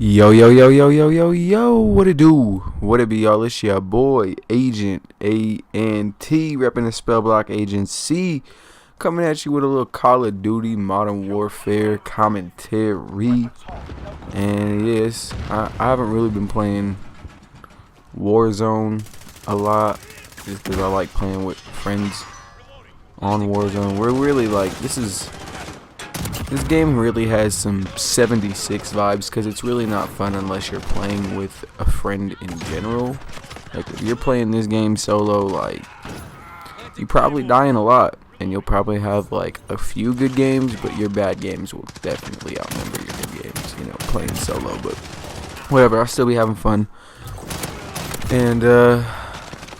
Yo, yo, yo, yo, yo, yo, yo, what it do? What it be, y'all? It's your boy, Agent A&T, repping the Spell Block Agency, coming at you with a little Call of Duty Modern Warfare commentary. And yes, I haven't really been playing Warzone a lot, just because I like playing with friends on Warzone. We're really like, this game really has some 76 vibes, because it's really not fun unless you're playing with a friend in general. Like, if you're playing this game solo, like, you probably dying a lot, and you'll probably have like a few good games, but your bad games will definitely outnumber your good games, you know, playing solo. But whatever, I'll still be having fun and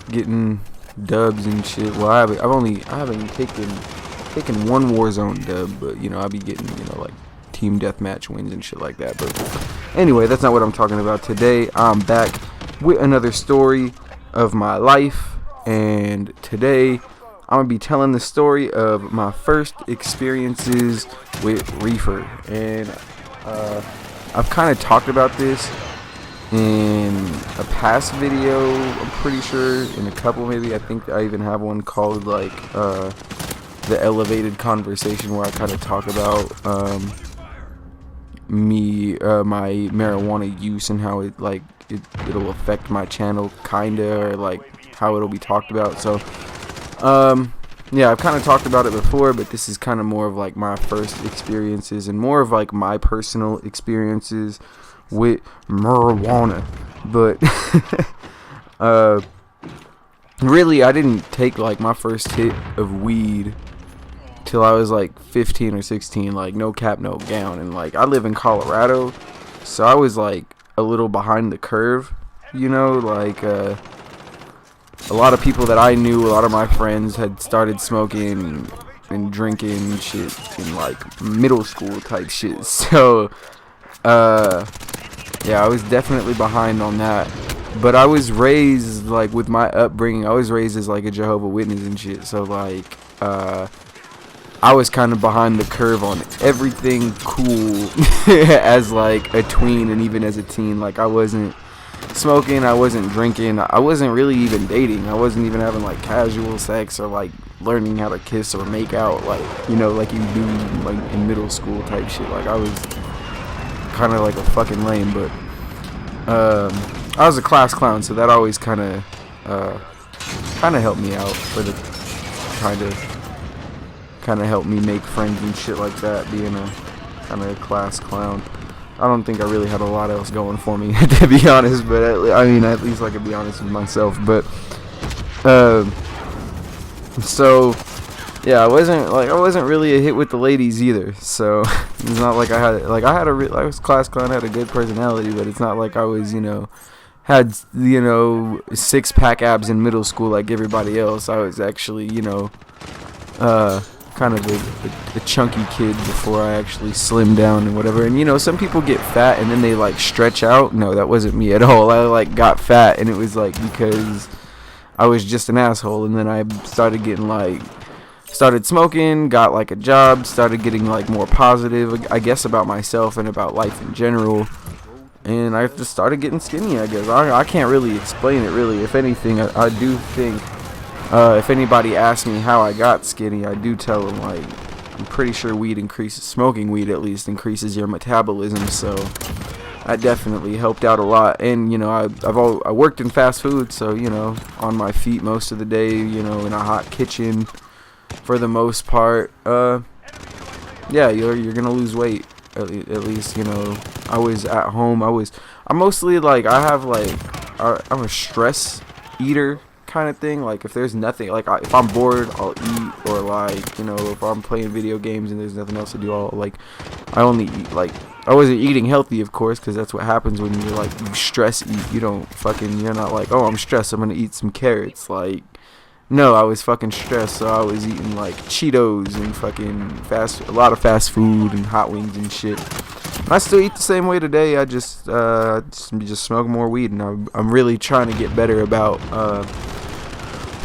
getting dubs and shit. Well, I haven't taken one Warzone dub, but you know, I'll be getting, you know, like team deathmatch wins and shit like that. But anyway, that's not what I'm talking about today. I'm back with another story of my life, and today I'm gonna be telling the story of my first experiences with Reefer. And I've kind of talked about this in a past video, I'm pretty sure, in a couple maybe. I think I even have one called like the elevated conversation, where I kind of talk about my marijuana use and how it'll affect my channel, kinda, or like how it'll be talked about. So yeah, I've kind of talked about it before, but this is kind of more of like my first experiences and more of like my personal experiences with marijuana. But really, I didn't take like my first hit of weed till I was like 15 or 16, like no cap, no gown. And like, I live in Colorado, so I was like a little behind the curve, you know. Like a lot of people that I knew, a lot of my friends had started smoking and drinking shit in like middle school type shit. So yeah, I was definitely behind on that. But I was raised, like, with my upbringing, I was raised as like a Jehovah's Witness and shit. So like I was kind of behind the curve on everything cool as like a tween, and even as a teen. Like, I wasn't smoking, I wasn't drinking, I wasn't really even dating, I wasn't even having like casual sex or like learning how to kiss or make out, like, you know, like you do like in middle school type shit. Like, I was kind of like a fucking lame. But I was a class clown, so that always kind of helped me out for the kind of helped me make friends and shit like that, being a kind of class clown. I don't think I really had a lot else going for me, to be honest, but I mean, at least I could be honest with myself. But so yeah, I wasn't really a hit with the ladies either. So it's not like I was class clown, I had a good personality, but it's not like I was, you know, had, you know, six-pack abs in middle school like everybody else. I was actually, you know, kind of a chunky kid before I actually slimmed down and whatever. And you know, some people get fat and then they like stretch out. No, that wasn't me at all. I like got fat, and it was like because I was just an asshole. And then I started smoking, got like a job, started getting like more positive, I guess, about myself and about life in general. And I just started getting skinny, I guess. I can't really explain it, really. If anything, I do think if anybody asks me how I got skinny, I do tell them, like, I'm pretty sure smoking weed at least increases your metabolism. So that definitely helped out a lot. And you know, I worked in fast food, so you know, on my feet most of the day, you know, in a hot kitchen for the most part. Yeah, you're gonna lose weight, at least, you know. I was at home, I'm mostly like, I'm a stress eater kind of thing. Like, if there's nothing, like, if I'm bored, I'll eat. Or like, you know, if I'm playing video games and there's nothing else to do, I only eat. Like, I wasn't eating healthy, of course, because that's what happens when you're like, you stress eat. You're not like, oh, I'm stressed, I'm gonna eat some carrots. Like, no, I was fucking stressed, so I was eating like Cheetos and fucking a lot of fast food and hot wings and shit. I still eat the same way today. I just smoke more weed, and I'm really trying to get better about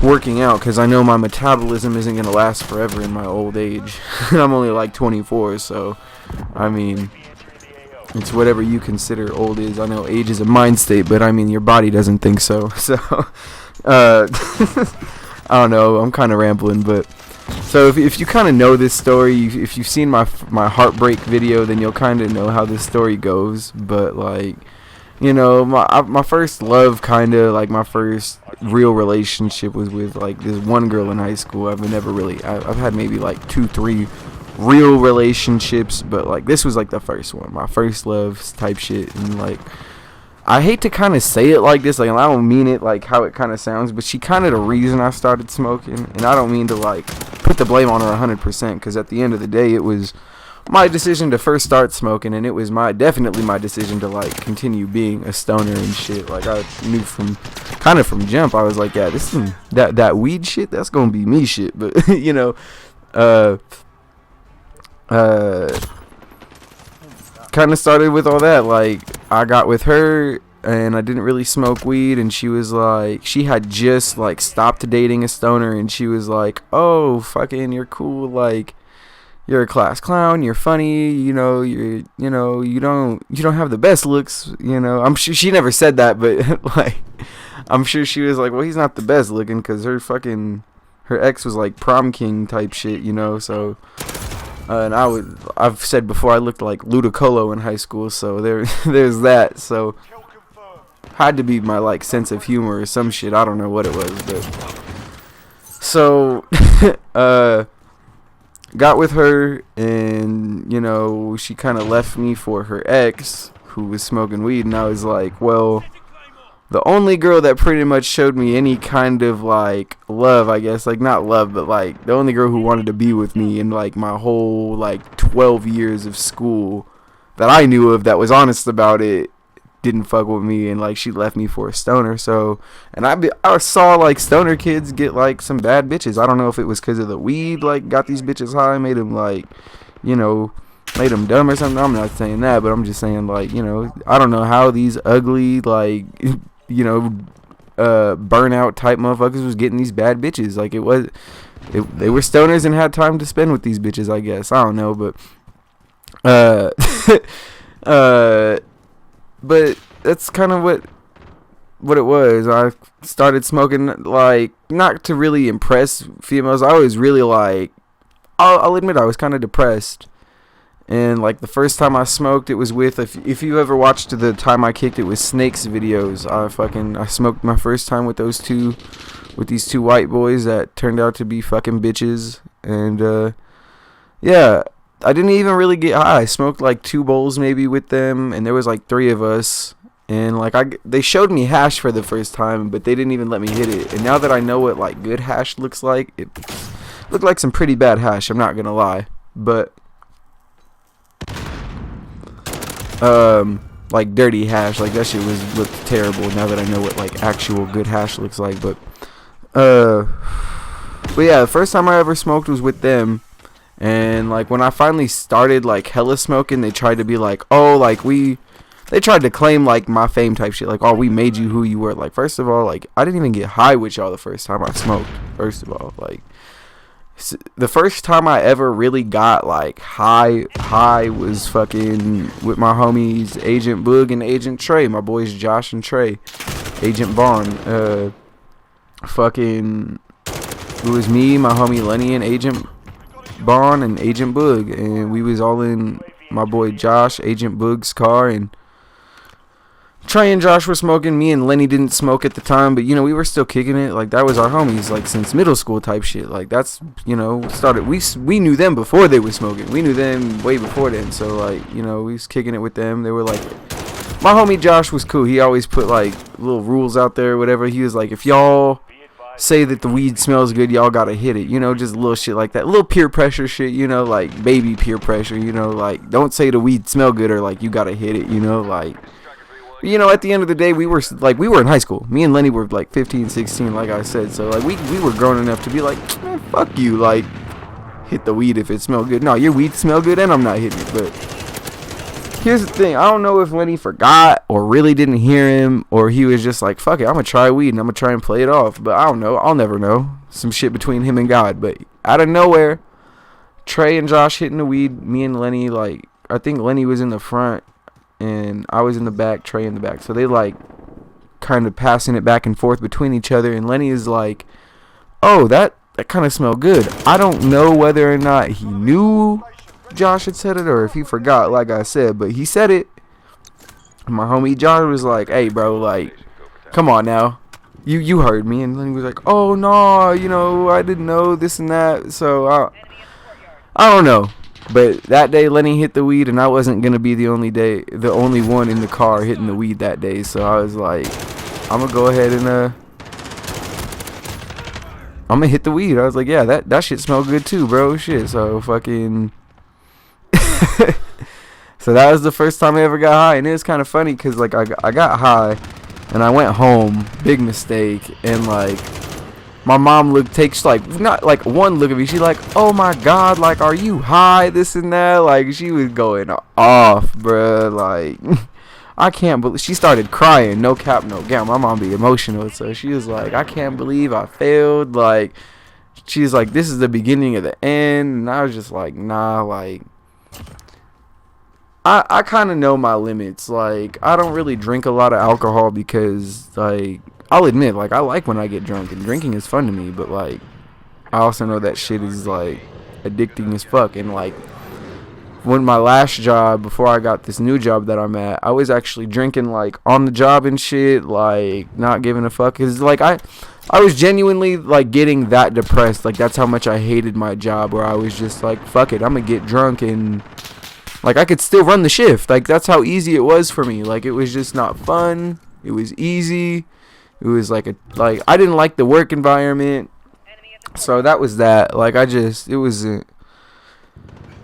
working out, because I know my metabolism isn't gonna last forever in my old age. I'm only like 24, so I mean, It's whatever you consider old is. I know age is a mind state, but I mean your body doesn't think so. So, I don't know. I'm kind of rambling, but so if you kind of know this story, if you've seen my heartbreak video, then you'll kind of know how this story goes. But like, you know, my first love, kind of like my first real relationship was with like this one girl in high school. I've had maybe like 2-3 real relationships, but like this was like the first one, my first love type shit. And like, I hate to kind of say it like this, like I don't mean it like how it kind of sounds, but she kind of the reason I started smoking. And I don't mean to like put the blame on her 100%, because at the end of the day it was my decision to first start smoking, and it was definitely my decision to like continue being a stoner and shit. Like I knew from jump, I was like, yeah, this is that weed shit, that's gonna be me shit. But you know, kind of started with all that. Like I got with her and I didn't really smoke weed, and she was like, she had just like stopped dating a stoner, and she was like, oh fucking, you're cool, like you're a class clown, you're funny, you don't have the best looks, you know. I'm sure she never said that, but like I'm sure she was like, well, he's not the best looking, because her ex was like prom king type shit, you know. So and I've said before, I looked like Ludicolo in high school, so there's that. So had to be my like sense of humor or some shit, I don't know what it was. But so got with her, and you know, she kind of left me for her ex who was smoking weed, and I was like, well, the only girl that pretty much showed me any kind of like love, I guess, like not love, but like the only girl who wanted to be with me in like my whole like 12 years of school that I knew of, that was honest about it, didn't fuck with me, and like she left me for a stoner. So, and I saw like stoner kids get like some bad bitches. I don't know if it was because of the weed, like got these bitches high, made them like, you know, made them dumb or something. I'm not saying that, but I'm just saying, like, you know, I don't know how these ugly, like, you know, burnout type motherfuckers was getting these bad bitches. Like they were stoners and had time to spend with these bitches, I guess. I don't know, but but that's kind of what it was. I started smoking, like, not to really impress females. I was really like, I'll admit, I was kind of depressed. And like the first time I smoked, it was with, if you ever watched the Time I Kicked It with Snakes videos, I smoked my first time with these two white boys that turned out to be fucking bitches. And yeah, I didn't even really get high. I smoked like 2 bowls maybe with them, and there was like 3 of us. And like they showed me hash for the first time, but they didn't even let me hit it. And now that I know what like good hash looks like, it looked like some pretty bad hash, I'm not gonna lie. But like dirty hash, like that shit looked terrible. Now that I know what like actual good hash looks like. But yeah, the first time I ever smoked was with them. And like when I finally started like hella smoking, they tried to be like, oh, like they tried to claim like my fame type shit, like, oh, we made you who you were. Like, first of all, like I didn't even get high with y'all the first time I smoked. First of all, like the first time I ever really got like high was fucking with my homies Agent Boog and Agent Trey, my boys Josh and Trey, Agent Bond. Fucking, it was me, my homie Lenny, and Agent Bond and Agent Boog, and we was all in my boy Josh, Agent Boog's car, and Trey and Josh were smoking. Me and Lenny didn't smoke at the time, but you know, we were still kicking it. Like that was our homies, like since middle school type shit. Like that's, you know, started, we knew them before they were smoking. We knew them way before then. So like, you know, we was kicking it with them. They were like, my homie Josh was cool. He always put like little rules out there or whatever. He was like, if y'all say that the weed smells good, y'all gotta hit it, you know, just little shit like that, little peer pressure shit, you know, like baby peer pressure, you know, like don't say the weed smell good, or like you gotta hit it, you know, like, you know, at the end of the day, we were in high school. Me and Lenny were like 15, 16, like I said, so like we were grown enough to be like, man, fuck you, like hit the weed if it smelled good. No, your weed smell good and I'm not hitting it. But here's the thing, I don't know if Lenny forgot or really didn't hear him, or he was just like, fuck it, I'm gonna try weed and I'm gonna try and play it off. But I don't know, I'll never know. Some shit between him and God. But out of nowhere, Trey and Josh hitting the weed, me and Lenny, like, I think Lenny was in the front, and I was in the back, Trey in the back. So they like kind of passing it back and forth between each other, and Lenny is like, oh, that kind of smelled good. I don't know whether or not he knew Josh had said it or if he forgot, like I said, but he said it. And my homie Josh was like, hey bro, like, come on now, you heard me. And Lenny was like, oh no, you know, I didn't know this and that. So I don't know. But that day Lenny hit the weed, and I wasn't gonna be the only one in the car hitting the weed that day. So I was like, I'm gonna go ahead and I'm gonna hit the weed. I was like, yeah, that shit smelled good too, bro. Shit. So fucking so that was the first time I ever got high, and it was kind of funny because like I got high and I went home, big mistake, and like my mom takes like not like one look at me, she like, oh my god, like, are you high, this and that. Like, she was going off, bruh. Like I can't believe, she started crying, no cap, no gown. My mom be emotional, so she was like, I can't believe I failed. Like, she's like, this is the beginning of the end. And I was just like, nah, like, I kind of know my limits. Like, I don't really drink a lot of alcohol because, like, I'll admit, like, I like when I get drunk, and drinking is fun to me, but, like, I also know that shit is, like, addicting as fuck. And, like, when my last job, before I got this new job that I'm at, I was actually drinking, like, on the job and shit, like, not giving a fuck. Because, like, I was genuinely, like, getting that depressed. Like, that's how much I hated my job, where I was just like, fuck it, I'm gonna get drunk, and, like, I could still run the shift. Like, that's how easy it was for me. Like, it was just not fun. It was easy. It was like I didn't like the work environment. So that was that. Like, it was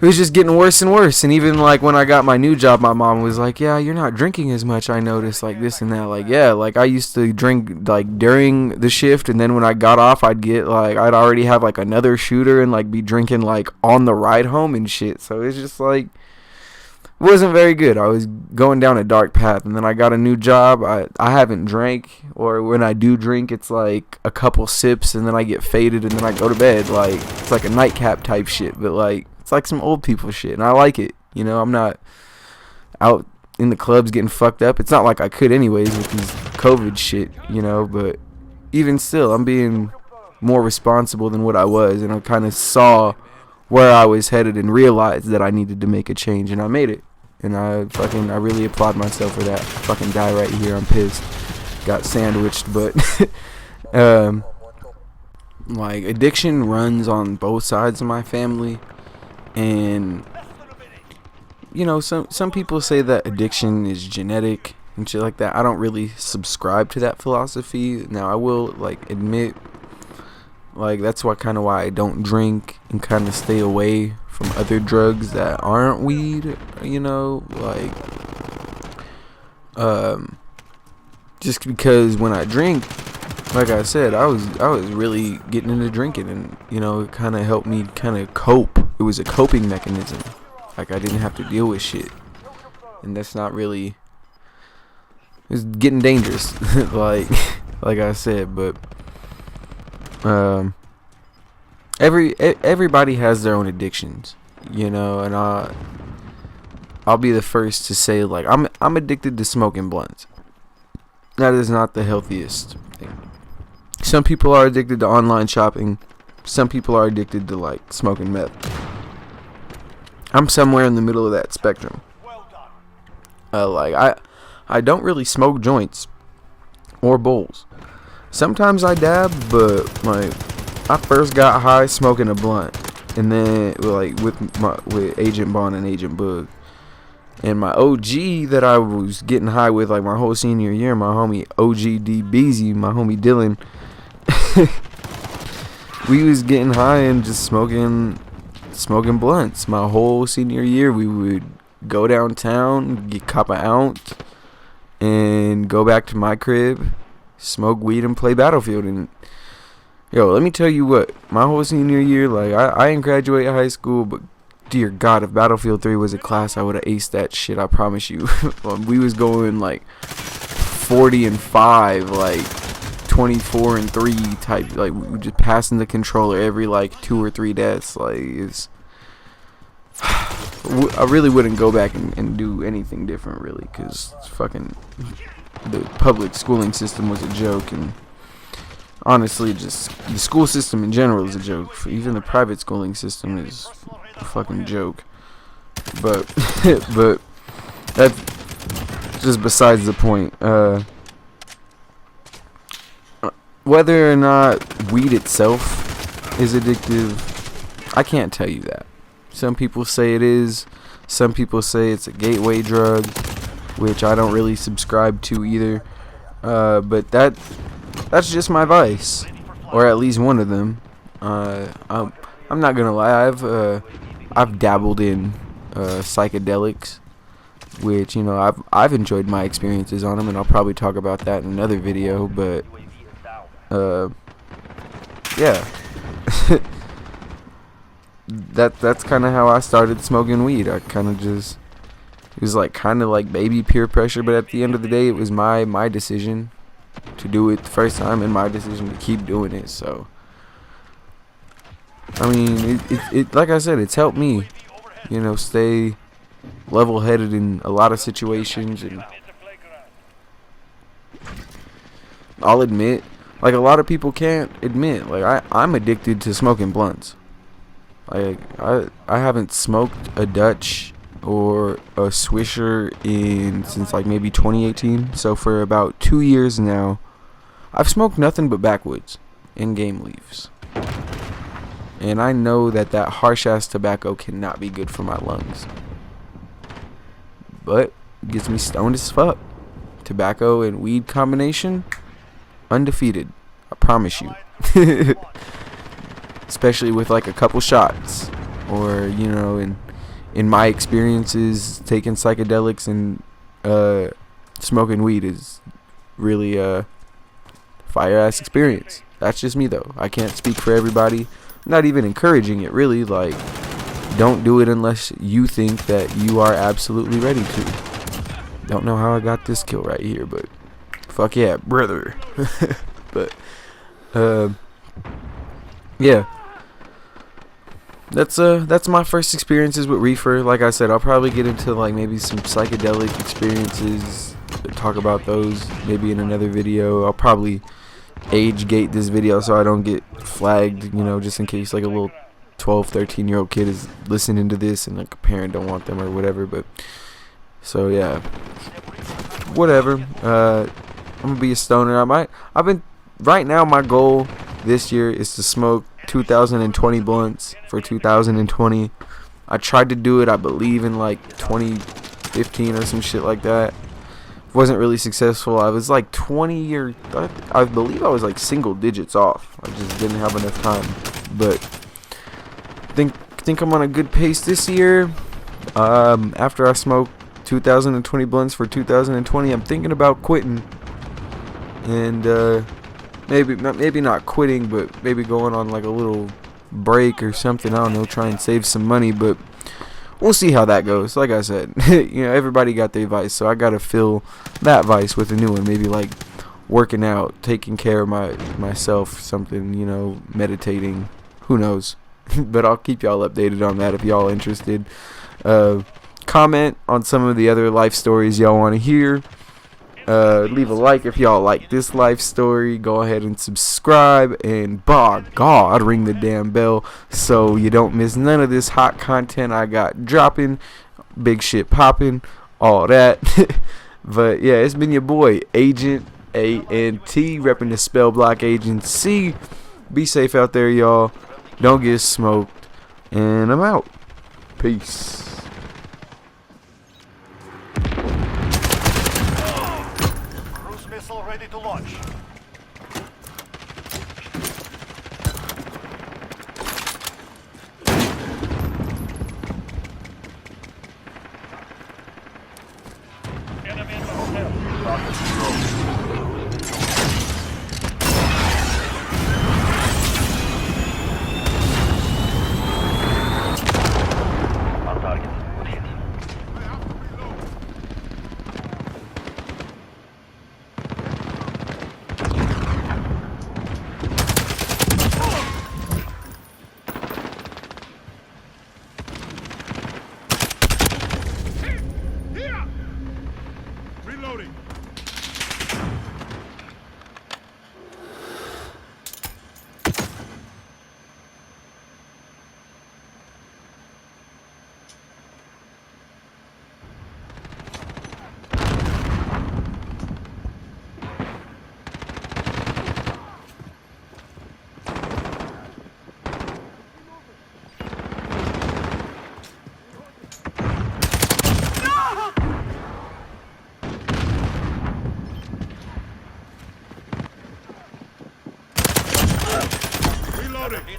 just getting worse and worse. And even like when I got my new job, my mom was like, yeah, you're not drinking as much, I noticed, like this and that. Like, yeah, like I used to drink like during the shift, and then when I got off, I'd already have like another shooter and like be drinking like on the ride home and shit. So it's just like, it wasn't very good. I was going down a dark path, and then I got a new job. I haven't drank, or when I do drink, it's like a couple sips, and then I get faded, and then I go to bed. Like, it's like a nightcap type shit, but like, it's like some old people shit, and I like it. You know, I'm not out in the clubs getting fucked up. It's not like I could anyways with these COVID shit, you know, but even still, I'm being more responsible than what I was, and I kind of saw where I was headed and realized that I needed to make a change, and I made it. And I really applaud myself for that. Fucking die right here, I'm pissed. Got sandwiched, but like, addiction runs on both sides of my family. And you know, some people say that addiction is genetic and shit like that. I don't really subscribe to that philosophy. Now, I will like admit, like, that's why I don't drink and kind of stay away from other drugs that aren't weed, you know, like, just because when I drink, like I said, I was really getting into drinking, and, you know, it kind of helped me kind of cope. It was a coping mechanism. Like, I didn't have to deal with shit, and that's not really, it's getting dangerous, like I said, but, everybody has their own addictions, you know, and I'll be the first to say, like, I'm addicted to smoking blunts. That is not the healthiest thing. Some people are addicted to online shopping. Some people are addicted to like smoking meth. I'm somewhere in the middle of that spectrum. Like, I don't really smoke joints or bowls. Sometimes I dab, but like, I first got high smoking a blunt, and then like with Agent Bond and Agent Bug, and my OG that I was getting high with like my whole senior year, my homie OG D Beezy, my homie Dylan. We was getting high and just smoking blunts. My whole senior year, we would go downtown, cop an ounce, and go back to my crib, smoke weed, and play Battlefield. And yo, let me tell you what, my whole senior year, like, I didn't graduate high school, but dear God, if Battlefield 3 was a class, I would have aced that shit, I promise you. We was going like 40-5, like 24-3 type, like, we were just passing the controller every like 2 or 3 deaths. Like, it's I really wouldn't go back and do anything different, really, because fucking the public schooling system was a joke, and honestly, just the school system in general is a joke. Even the private schooling system is a fucking joke. But but that's just besides the point. Whether or not weed itself is addictive, I can't tell you that. Some people say it is. Some people say it's a gateway drug, which I don't really subscribe to either. But that's just my vice, or at least one of them. I'm not gonna lie. I've dabbled in psychedelics, which, you know, I've enjoyed my experiences on them, and I'll probably talk about that in another video. But yeah. That's kind of how I started smoking weed. I kind of just, it was like kind of like baby peer pressure, but at the end of the day, it was my decision to do it the first time, and my decision to keep doing it. So I mean, it like I said, it's helped me, you know, stay level-headed in a lot of situations. And I'll admit, like, a lot of people can't admit, like, I'm addicted to smoking blunts. Like, I haven't smoked a Dutch or a Swisher since like maybe 2018. So for about 2 years now, I've smoked nothing but backwoods and game leaves. And I know that harsh ass tobacco cannot be good for my lungs. But it gets me stoned as fuck. Tobacco and weed combination, undefeated. I promise you. Especially with like a couple shots, or, you know, in my experiences, taking psychedelics and smoking weed is really a fire ass experience. That's just me though. I can't speak for everybody. I'm not even encouraging it, really. Like, don't do it unless you think that you are absolutely ready to. Don't know how I got this kill right here, but fuck yeah, brother. But yeah. That's my first experiences with Reefer. Like I said, I'll probably get into like maybe some psychedelic experiences, talk about those maybe in another video. I'll probably age gate this video so I don't get flagged, you know, just in case like a little 12-13-year-old kid is listening to this and like a parent don't want them or whatever. But so yeah, whatever. I'm gonna be a stoner. Right now, my goal this year is to smoke 2020 blunts for 2020. I tried to do it, I believe, in like 2015 or some shit like that. Wasn't really successful. I was like 20 or I believe I was like single digits off. I just didn't have enough time. But think I'm on a good pace this year. After I smoke 2020 blunts for 2020, I'm thinking about quitting. And maybe not quitting, but maybe going on like a little break or something. I don't know, try and save some money, but we'll see how that goes. Like I said, you know, everybody got their vice, so I gotta fill that vice with a new one. Maybe like working out, taking care of myself, something, you know, meditating. Who knows? But I'll keep y'all updated on that if y'all interested. Comment on some of the other life stories y'all want to hear. Leave a like if y'all like this life story. Go ahead and subscribe, and by God, ring the damn bell so you don't miss none of this hot content I got dropping. Big shit popping, all that. But yeah, it's been your boy Agent ANT, repping the Spell Block Agency. Be safe out there, y'all. Don't get smoked, and I'm out. Peace. Missile ready to launch. Enemy in the hotel. Rocket on target. Good hit.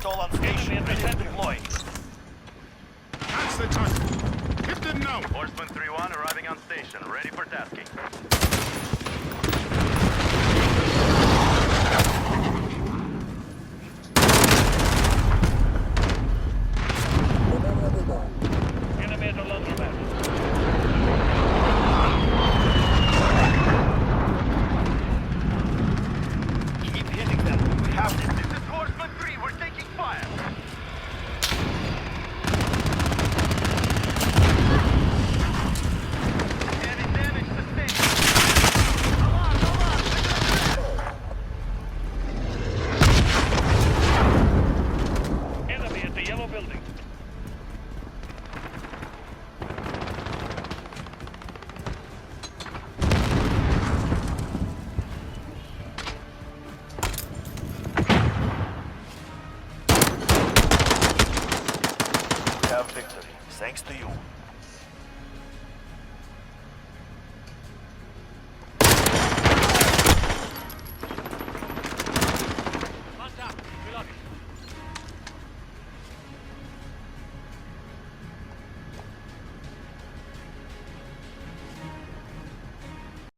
Patrol on station. Enemy deployed. That's the target. Hit the now. Horseman 3-1 arriving on station, ready for tasking.